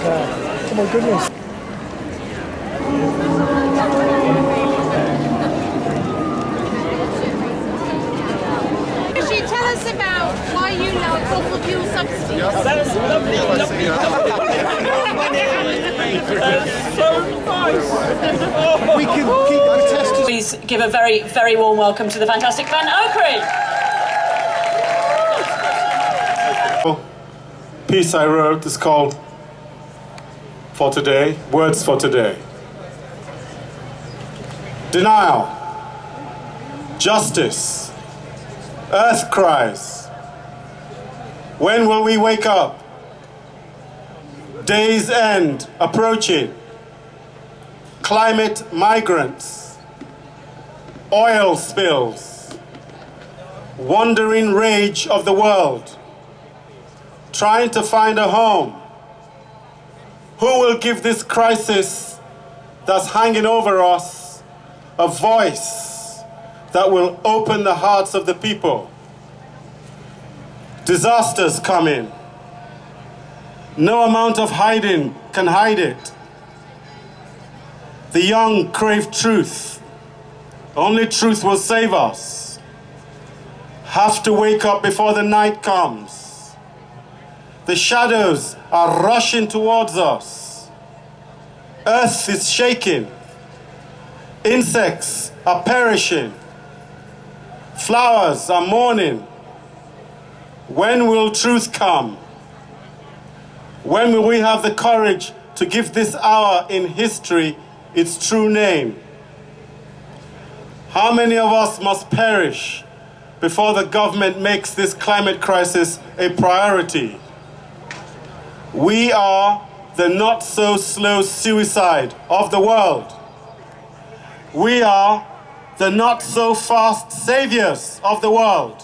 Oh my goodness. Could you tell us about why you love fossil fuel subsidies? That's lovely, lovely. That's so nice. We can keep protesting. Please give a very, very warm welcome to the fantastic Ben Okri. Piece I wrote is called For Today, Words for Today. Denial, justice, earth cries. When will we wake up? Day's end approaching. Climate migrants, oil spills, wandering rage of the world, trying to find a home. Who will give this crisis that's hanging over us a voice that will open the hearts of the people? Disasters coming. No amount of hiding can hide it. The young crave truth. Only truth will save us. Have to wake up before the night comes. The shadows are rushing towards us. Earth is shaking. Insects are perishing. Flowers are mourning. When will truth come? When will we have the courage to give this hour in history its true name? How many of us must perish before the government makes this climate crisis a priority? We are the not-so-slow suicide of the world. We are the not-so-fast saviors of the world.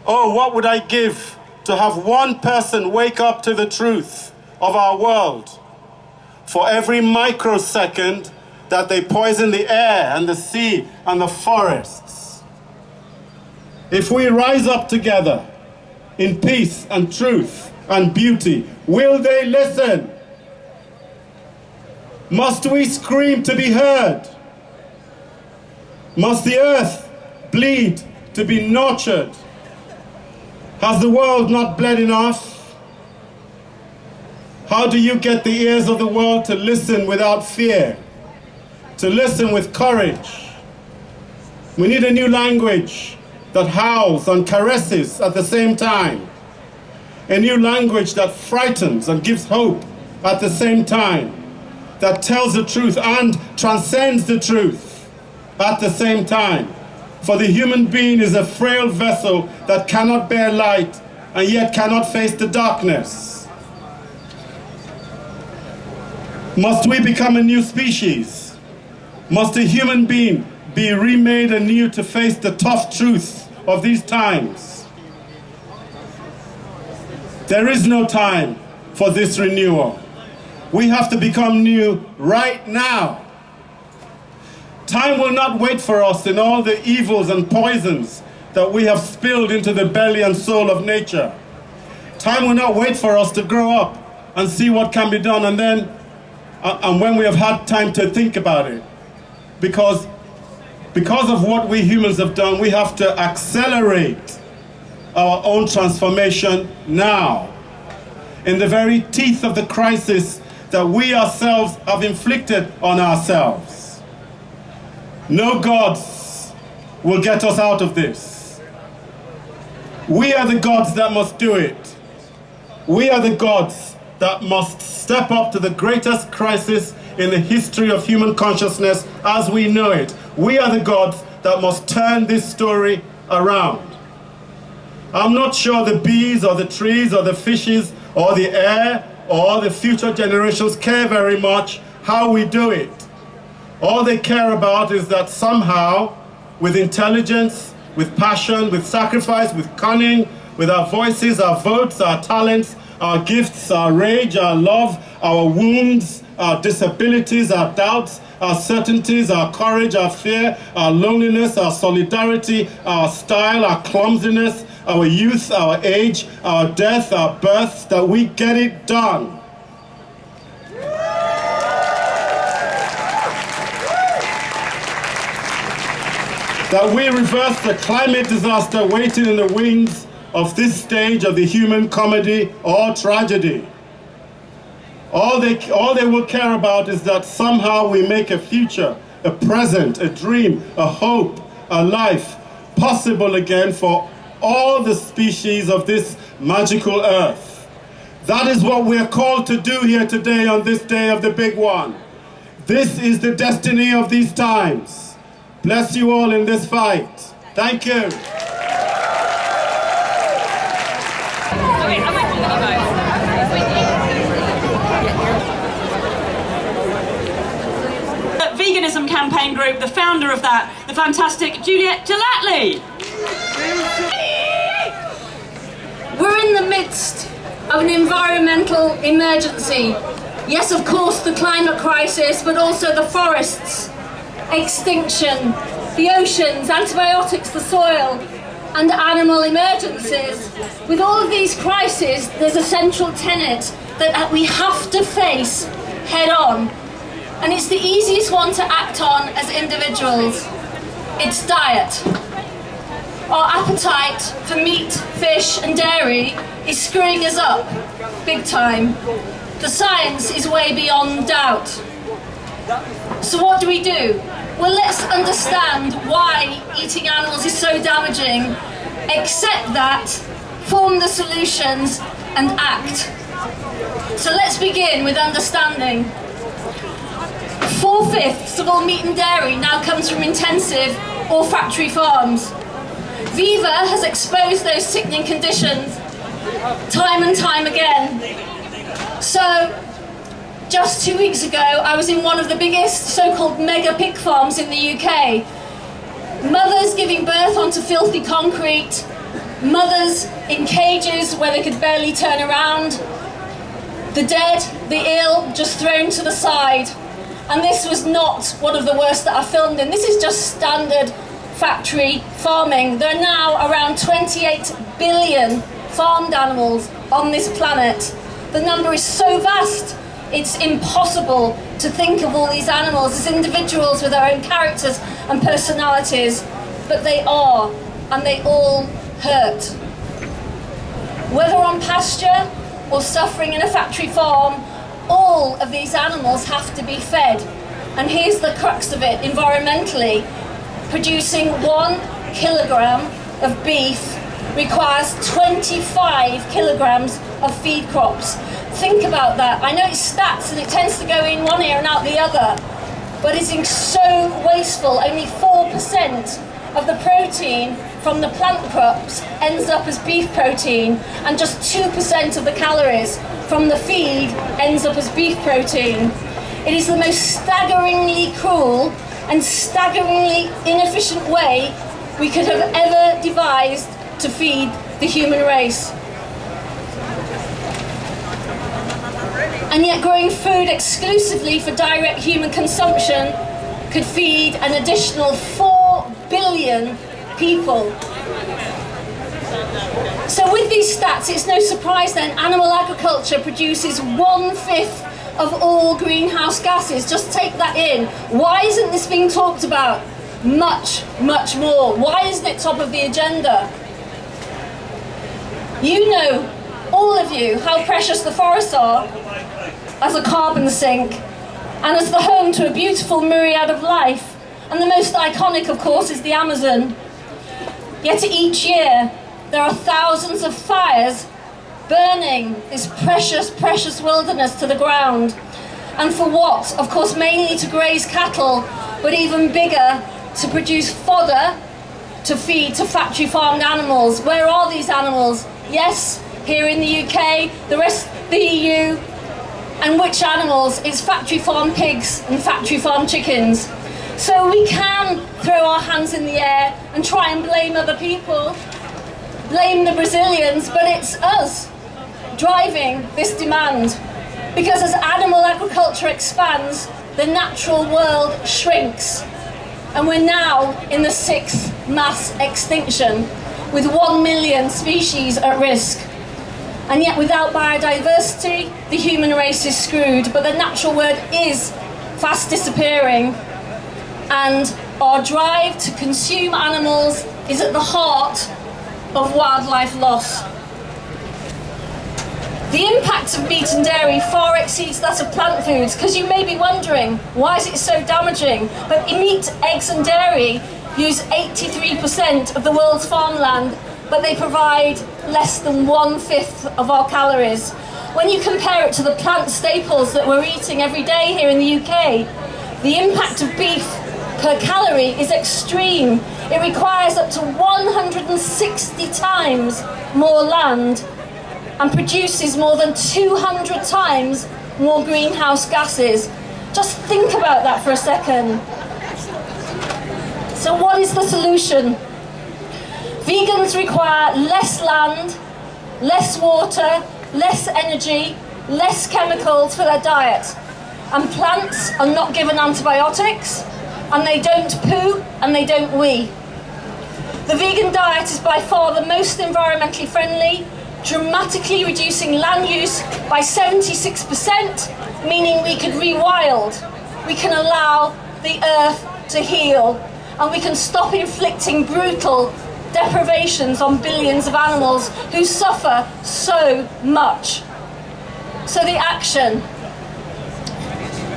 Oh, what would I give to have one person wake up to the truth of our world for every microsecond that they poison the air and the sea and the forests. If we rise up together in peace and truth and beauty, will they listen? Must we scream to be heard? Must the earth bleed to be nurtured? Has the world not bled enough? How do you get the ears of the world to listen without fear? To listen with courage? We need a new language that howls and caresses at the same time. A new language that frightens and gives hope at the same time. That tells the truth and transcends the truth at the same time. For the human being is a frail vessel that cannot bear light and yet cannot face the darkness. Must we become a new species? Must a human being be remade anew to face the tough truth of these times? There is no time for this renewal. We have to become new right now. Time will not wait for us in all the evils and poisons that we have spilled into the belly and soul of nature. Time will not wait for us to grow up and see what can be done and when we have had time to think about it. Because of what we humans have done, we have to accelerate our own transformation now. In the very teeth of the crisis that we ourselves have inflicted on ourselves. No gods will get us out of this. We are the gods that must do it. We are the gods that must step up to the greatest crisis in the history of human consciousness as we know it. We are the gods that must turn this story around. I'm not sure the bees or the trees or the fishes or the air or the future generations care very much how we do it. All they care about is that somehow, with intelligence, with passion, with sacrifice, with cunning, with our voices, our votes, our talents, our gifts, our rage, our love, our wounds, our disabilities, our doubts, our certainties, our courage, our fear, our loneliness, our solidarity, our style, our clumsiness, our youth, our age, our death, our births, that we get it done. that we reverse the climate disaster waiting in the wings of this stage of the human comedy or tragedy. All they will care about is that somehow we make a future, a present, a dream, a hope, a life possible again for all the species of this magical earth. That is what we're called to do here today on this day of the big one. This is the destiny of these times. Bless you all in this fight. Thank you. Veganism campaign group, the founder of that, the fantastic Juliet Gellatley. We're in the midst of an environmental emergency. Yes, of course, the climate crisis, but also the forests, extinction, the oceans, antibiotics, the soil, and animal emergencies. With all of these crises, there's a central tenet that we have to face head on. And it's the easiest one to act on as individuals. It's diet. Our appetite for meat, fish and dairy is screwing us up, big time. The science is way beyond doubt. So what do we do? Well, let's understand why eating animals is so damaging, accept that, form the solutions and act. So let's begin with understanding. 4/5 of all meat and dairy now comes from intensive or factory farms. Viva has exposed those sickening conditions time and time again. So, just 2 weeks ago, I was in one of the biggest so-called mega pig farms in the UK. Mothers giving birth onto filthy concrete, mothers in cages where they could barely turn around, the dead, the ill, just thrown to the side. And this was not one of the worst that I filmed in. This is just standard factory farming. There are now around 28 billion farmed animals on this planet. The number is so vast, it's impossible to think of all these animals as individuals with their own characters and personalities, but they are, and they all hurt. Whether on pasture or suffering in a factory farm, all of these animals have to be fed. And here's the crux of it, environmentally. Producing 1 kilogram of beef requires 25 kilograms of feed crops. Think about that. I know it's stats and it tends to go in one ear and out the other, but it's so wasteful. Only 4% of the protein from the plant crops ends up as beef protein, and just 2% of the calories from the feed ends up as beef protein. It is the most staggeringly cruel and staggeringly inefficient way we could have ever devised to feed the human race. And yet growing food exclusively for direct human consumption could feed an additional 4 billion people. So with these stats, it's no surprise then animal agriculture produces 1/5 of all greenhouse gases. Just take that in. Why isn't this being talked about much, much more? Why isn't it top of the agenda? You know, all of you, how precious the forests are as a carbon sink and as the home to a beautiful myriad of life. And the most iconic, of course, is the Amazon. Yet each year, there are thousands of fires burning this precious, precious wilderness to the ground. And for what? Of course, mainly to graze cattle, but even bigger, to produce fodder to feed to factory farmed animals. Where are these animals? Yes, here in the UK, the rest of the EU. And which animals? It's factory farmed pigs and factory farmed chickens. So we can throw our hands in the air and try and blame other people, blame the Brazilians, but it's us driving this demand. Because as animal agriculture expands, the natural world shrinks. And we're now in the 6th mass extinction, with 1 million species at risk. And yet without biodiversity, the human race is screwed. But the natural world is fast disappearing. And our drive to consume animals is at the heart of wildlife loss. The impact of meat and dairy far exceeds that of plant foods, because you may be wondering, why is it so damaging? But meat, eggs and dairy use 83% of the world's farmland, but they provide less than 1/5 of our calories. When you compare it to the plant staples that we're eating every day here in the UK, the impact of beef per calorie is extreme. It requires up to 160 times more land and produces more than 200 times more greenhouse gases. Just think about that for a second. So what is the solution? Vegans require less land, less water, less energy, less chemicals for their diet. And plants are not given antibiotics, and they don't poo, and they don't wee. The vegan diet is by far the most environmentally friendly, dramatically reducing land use by 76%, meaning we could rewild, we can allow the earth to heal, and we can stop inflicting brutal deprivations on billions of animals who suffer so much. So the action.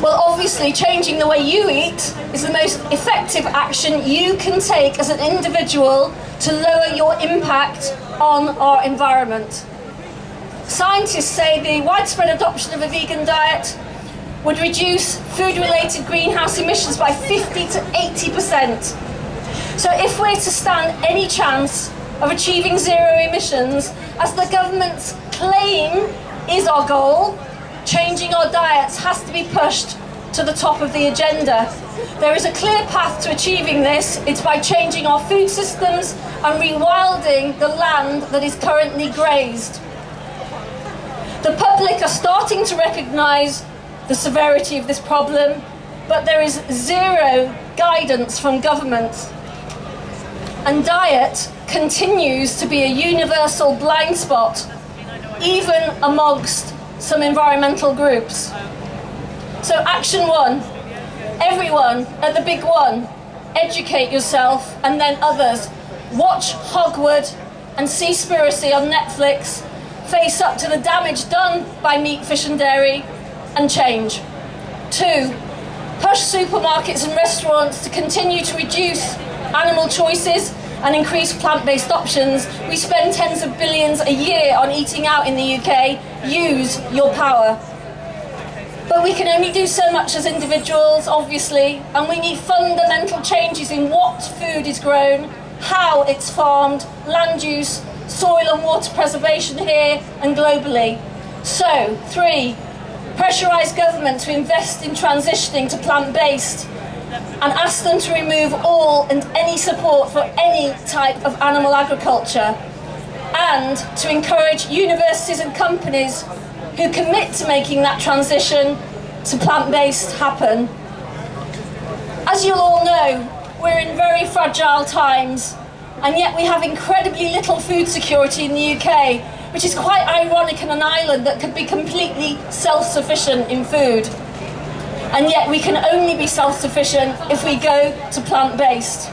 Well, obviously, changing the way you eat is the most effective action you can take as an individual to lower your impact on our environment. Scientists say the widespread adoption of a vegan diet would reduce food-related greenhouse emissions by 50 to 80%. So if we're to stand any chance of achieving zero emissions, as the government's claim is our goal, changing our diets has to be pushed to the top of the agenda. There is a clear path to achieving this. It's by changing our food systems and rewilding the land that is currently grazed. The public are starting to recognise the severity of this problem, but there is zero guidance from government. And diet continues to be a universal blind spot, even amongst some environmental groups. So action one, everyone at the big one, educate yourself and then others. Watch Hogwood and Seaspiracy on Netflix, face up to the damage done by meat, fish and dairy, and change. 2, push supermarkets and restaurants to continue to reduce animal choices and increase plant-based options. We spend tens of billions a year on eating out in the UK. Use your power. But we can only do so much as individuals, obviously, and we need fundamental changes in what food is grown, how it's farmed, land use, soil and water preservation here and globally. So, 3, pressurise government to invest in transitioning to plant-based and ask them to remove all and any support for any type of animal agriculture, and to encourage universities and companies who commit to making that transition to plant-based happen. As you'll all know, we're in very fragile times, and yet we have incredibly little food security in the UK, which is quite ironic in an island that could be completely self-sufficient in food. And yet we can only be self-sufficient if we go to plant-based.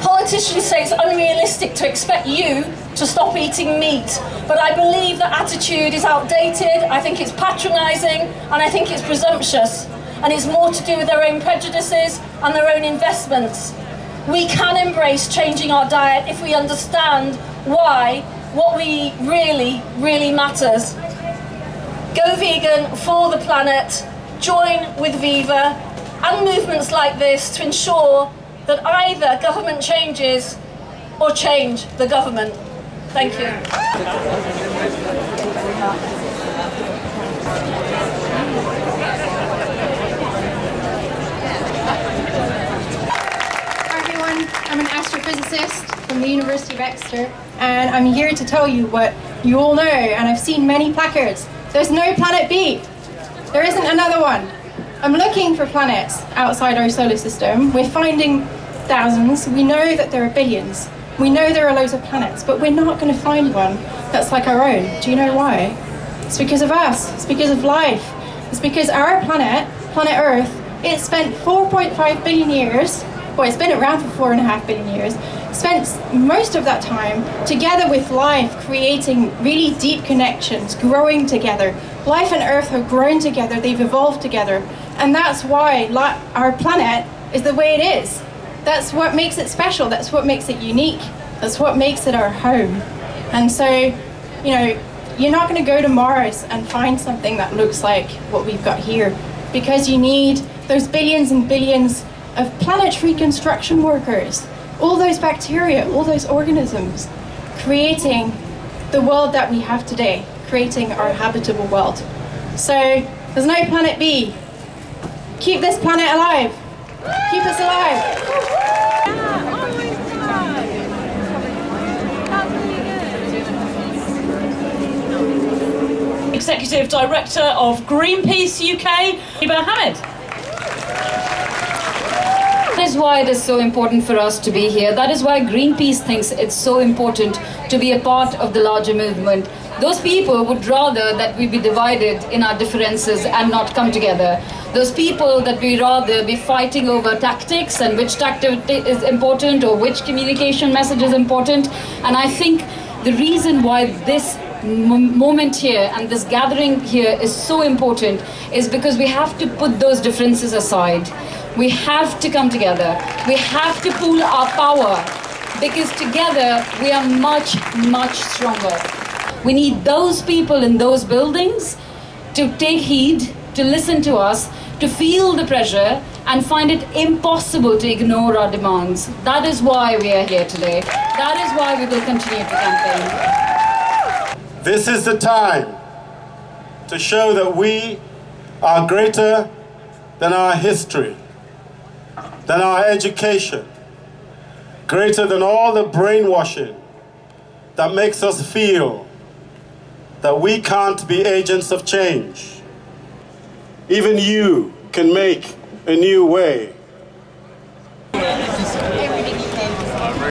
Politicians say it's unrealistic to expect you to stop eating meat, but I believe that attitude is outdated, I think it's patronising, and I think it's presumptuous, and it's more to do with their own prejudices and their own investments. We can embrace changing our diet if we understand why what we really matters. Go vegan for the planet, join with Viva and movements like this to ensure that either government changes or change the government. Thank you. Hi everyone, I'm an astrophysicist from the University of Exeter, and I'm here to tell you what you all know, and I've seen many placards. There's no planet B. There isn't another one. I'm looking for planets outside our solar system. We're finding thousands. We know that there are billions. We know there are loads of planets, but we're not going to find one that's like our own. Do you know why? It's because of us. It's because of life. It's because our planet, planet Earth, it spent 4.5 billion years well, it's been around for 4.5 billion years, spent most of that time together with life, creating really deep connections, growing together. Life and Earth have grown together, they've evolved together, and that's why our planet is the way it is. That's what makes it special, that's what makes it unique, that's what makes it our home. And so, you know, you're not going to go to Mars and find something that looks like what we've got here, because you need those billions and billions of planetary construction workers, all those bacteria, all those organisms, creating the world that we have today, creating our habitable world. So there's no planet B. Keep this planet alive. Keep us alive. Executive Director of Greenpeace UK, Viva. That is why it is so important for us to be here. That is why Greenpeace thinks it's so important to be a part of the larger movement. Those people would rather that we be divided in our differences and not come together. Those people that we rather be fighting over tactics and which tactic is important or which communication message is important. And I think the reason why this moment here and this gathering here is so important is because we have to put those differences aside. We have to come together. We have to pool our power, because together we are much, much stronger. We need those people in those buildings to take heed, to listen to us, to feel the pressure and find it impossible to ignore our demands. That is why we are here today. That is why we will continue to campaign. This is the time to show that we are greater than our history, than our education, greater than all the brainwashing that makes us feel that we can't be agents of change. Even you can make a new way.